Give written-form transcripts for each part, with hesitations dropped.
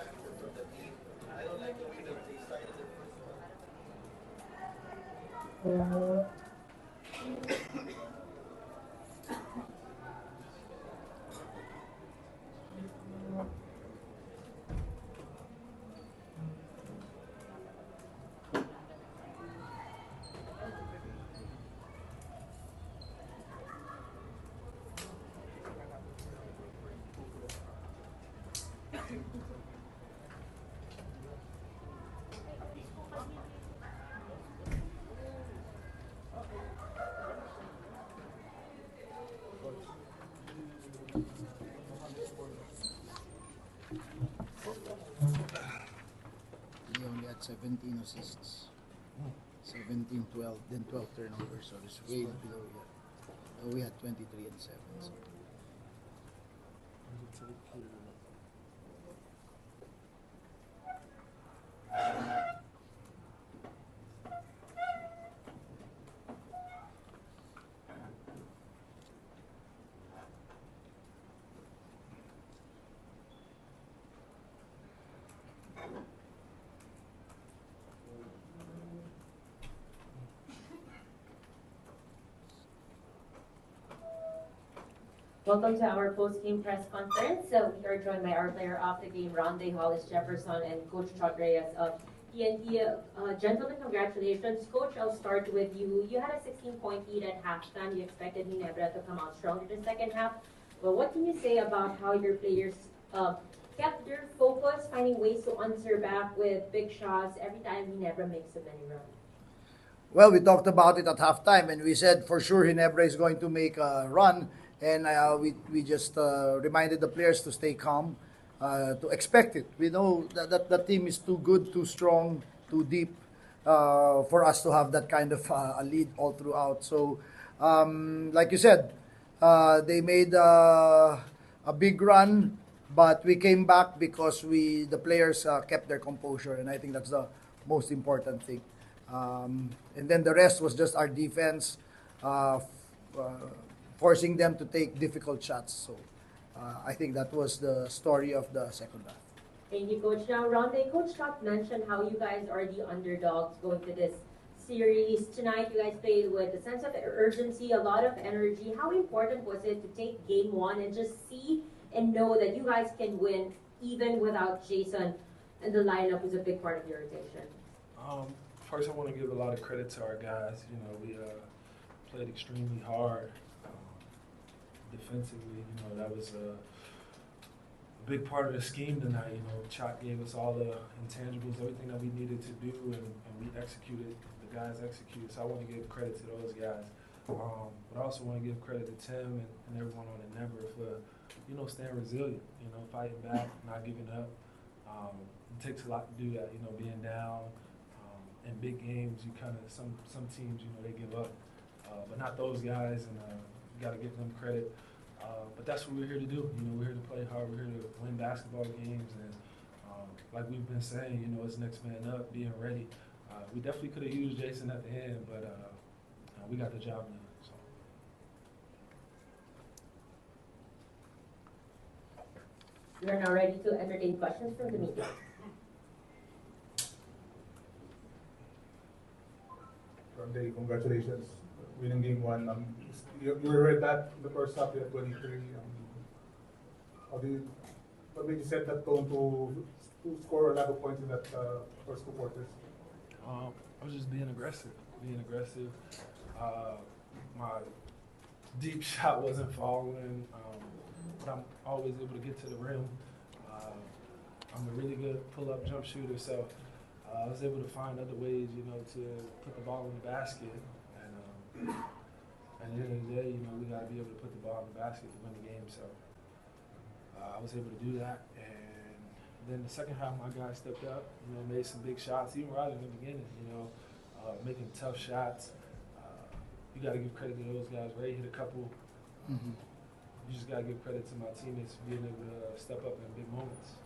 He only had 17 assists. 17, 12, then 12 turnovers, so it's way below here. We had 23 and 7. So. Welcome to our post-game press conference. We are joined by our player of the game, Ronde, Hollis-Jefferson, and Coach Chot Reyes of TNT. Gentlemen, congratulations. Coach, I'll start with you. You had a 16-point lead at halftime. You expected Ginebra to come out strong in the second half. But what can you say about how your players kept their focus, finding ways to answer back with big shots every time Ginebra makes a many run? Well, we talked about it at halftime, and we said for sure Ginebra is going to make a run. And we just reminded the players to stay calm, to expect it. We know that the team is too good, too strong, too deep for us to have that kind of a lead all throughout. So, like you said, they made a big run, but we came back because the players kept their composure, and I think that's the most important thing. And then the rest was just our defense. Forcing them to take difficult shots. So I think that was the story of the second half. Thank you, Coach. Now, Ronde, Coach Chot mentioned how you guys are the underdogs going to this series. Tonight, you guys played with a sense of urgency, a lot of energy. How important was it to take game one and just see and know that you guys can win even without Jason, and the lineup was a big part of your rotation? First, I want to give a lot of credit to our guys. You know, we played extremely hard. Defensively, you know, that was a big part of the scheme tonight. You know, Chot gave us all the intangibles, everything that we needed to do, and we executed. The guys executed. So I want to give credit to those guys. But I also want to give credit to Tim and everyone on the Ginebra for, you know, staying resilient, you know, fighting back, not giving up. It takes a lot to do that, you know, being down. In big games, you kind of, some teams, you know, they give up. But not those guys, and you got to give them credit. But that's what we're here to do. You know, we're here to play hard. We're here to win basketball games. And like we've been saying, you know, it's next man up, being ready. We definitely could have used Jason at the end, but we got the job done. So. We are now ready to entertain questions from the media. Ronde, congratulations. Winning game one. You were at that in the first half, you had 23. What made you set that tone to score a lot of points in that first two quarters? I was just being aggressive. My deep shot wasn't falling, but I'm always able to get to the rim. I'm a really good pull-up jump shooter, so I was able to find other ways, you know, to put the ball in the basket. And at the end of the day, you know, we got to be able to put the ball in the basket to win the game. So I was able to do that. And then the second half, my guys stepped up, you know, made some big shots, even right in the beginning, you know, making tough shots. You got to give credit to those guys. Ray hit a couple. Mm-hmm. You just got to give credit to my teammates for being able to step up in big moments.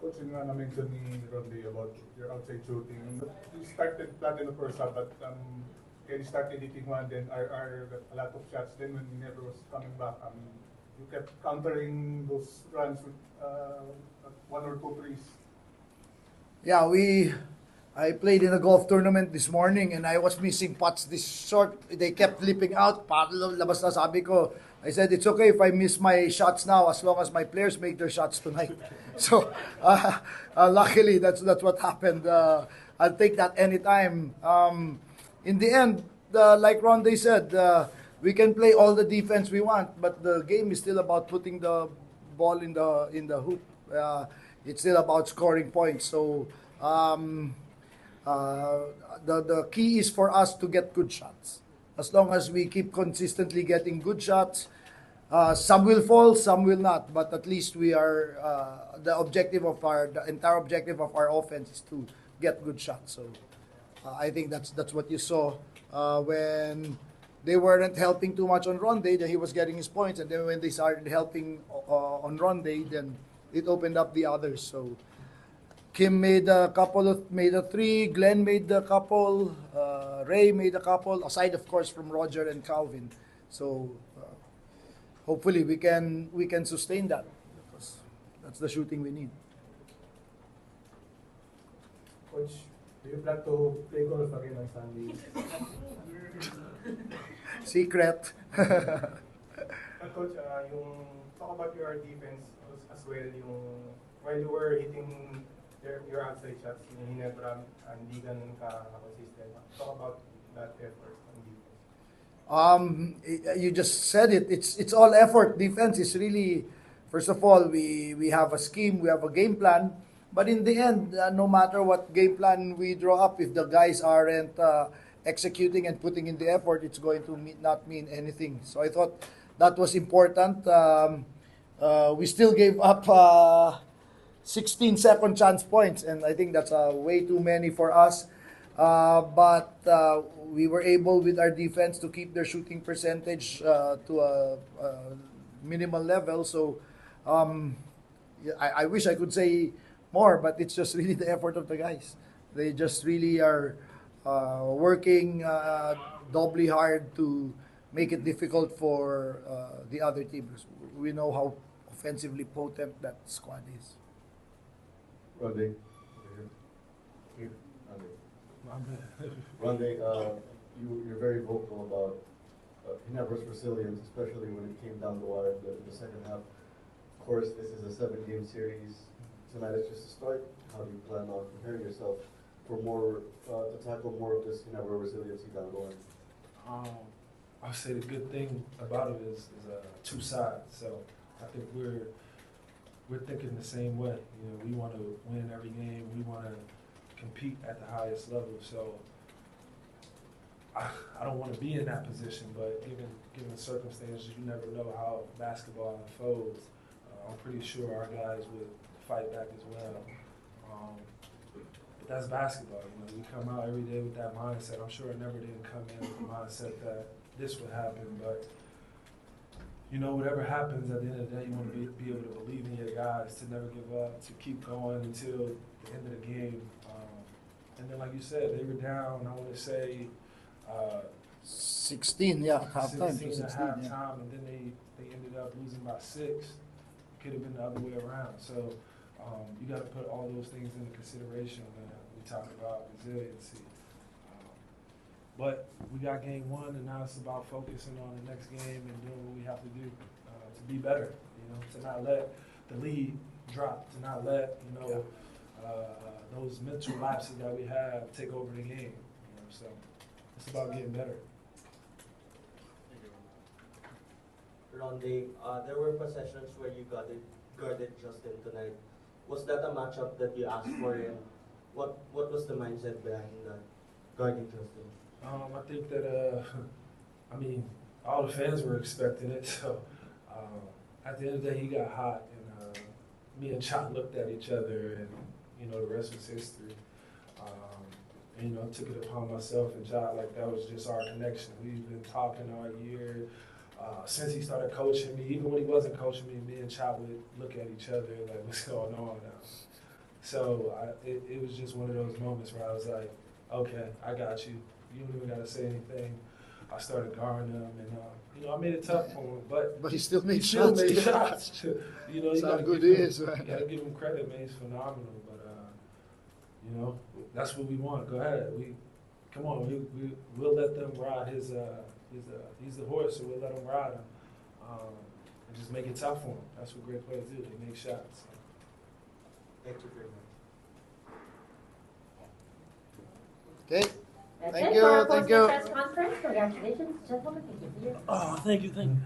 Coach, you know, mentioned ni Ronde about your outside shooting. You started that in the first half, but can you start editing one? Then are a lot of shots. Then when Ginebra was coming back, you kept countering those runs with one or two threes. Yeah, I played in a golf tournament this morning and I was missing putts this short. They kept flipping out. Labas na sabi ko. I said, it's okay if I miss my shots now as long as my players make their shots tonight. So, luckily, that's what happened. I'll take that anytime. In the end, like Ronde said, we can play all the defense we want, but the game is still about putting the ball in the hoop. It's still about scoring points. So, the key is for us to get good shots. As long as we keep consistently getting good shots, some will fall, some will not. But at least we are the entire objective of our offense is to get good shots. So I think that's what you saw when they weren't helping too much on Ronde. Then he was getting his points, and then when they started helping on Ronde, then it opened up the others. So Kim made a three, Glenn made a couple, Ray made a couple, aside of course from Roger and Calvin. So hopefully we can sustain that because that's the shooting we need. Coach, do you plan to play golf again on Sunday? Secret. Coach, yung talk about your defense as well, yung while you were hitting your outside shots in Ginebra, hindi ganun ka-consistent. Talk about that effort on defense. You just said it. It's all effort. Defense is really, first of all, we have a scheme, we have a game plan. But in the end, no matter what game plan we draw up, if the guys aren't executing and putting in the effort, it's going to not mean anything. So I thought that was important. We still gave up 16 second chance points, and I think that's way too many for us. But we were able with our defense to keep their shooting percentage to a minimal level. So I wish I could say more, but it's just really the effort of the guys. They just really are working doubly hard to make it difficult for the other teams. We know how offensively potent that squad is. Ronde, Ronde, you're very vocal about Ginebra's resilience, especially when it came down the wire in the second half. Of course, this is a 7-game series. Tonight is just a start. How do you plan on preparing yourself for more to tackle more of this Ginebra resiliency down the line? I'll say the good thing about it is two sides. So I think we're thinking the same way. You know, we want to win every game. We want to compete at the highest level. So I don't want to be in that position, but given the circumstances, you never know how basketball unfolds. I'm pretty sure our guys would fight back as well. But that's basketball. You know, we come out every day with that mindset. I'm sure it never didn't come in with the mindset that this would happen, but you know, whatever happens at the end of the day, you want to be able to believe in your guys, to never give up, to keep going until the end of the game. And then, like you said, they were down, I want to say, 16, yeah, halftime. 16 at halftime, and then they ended up losing by 6. Could have been the other way around. So you got to put all those things into consideration when we talk about resiliency. But we got game 1, and now it's about focusing on the next game and doing what we have to do to be better. You know, to not let the lead drop, to not let those mental lapses that we have take over the game. You know, so it's about getting better. Ronde, there were possessions where you guarded Justin tonight. Was that a matchup that you asked for, and what was the mindset behind that, guarding Justin? I think that, I mean, all the fans were expecting it. So at the end of the day, he got hot, and me and Chot looked at each other, and you know, the rest was history. And you know, I took it upon myself and Chot like that was just our connection. We've been talking all year. Since he started coaching me, even when he wasn't coaching me, me and Chot would look at each other like, what's going on now? So it was just one of those moments where I was like, okay, I got you. You don't even got to say anything. I started guarding him, and you know, I made it tough for him, but But he still he made still shots. made shots. You know, That's you how gotta good give he him, is, man. you gotta give him credit, man. He's phenomenal. But you know, that's what we want. Go ahead. Come on. We'll let them ride his. He's the horse, so we'll let him ride him. And just make it tough for him. That's what great players do. They make shots. Thank you very much. Okay. That's Thank it you, for our thank post-game you. press conference. Congratulations, gentlemen. Thank you for your Oh, thank you, thank you.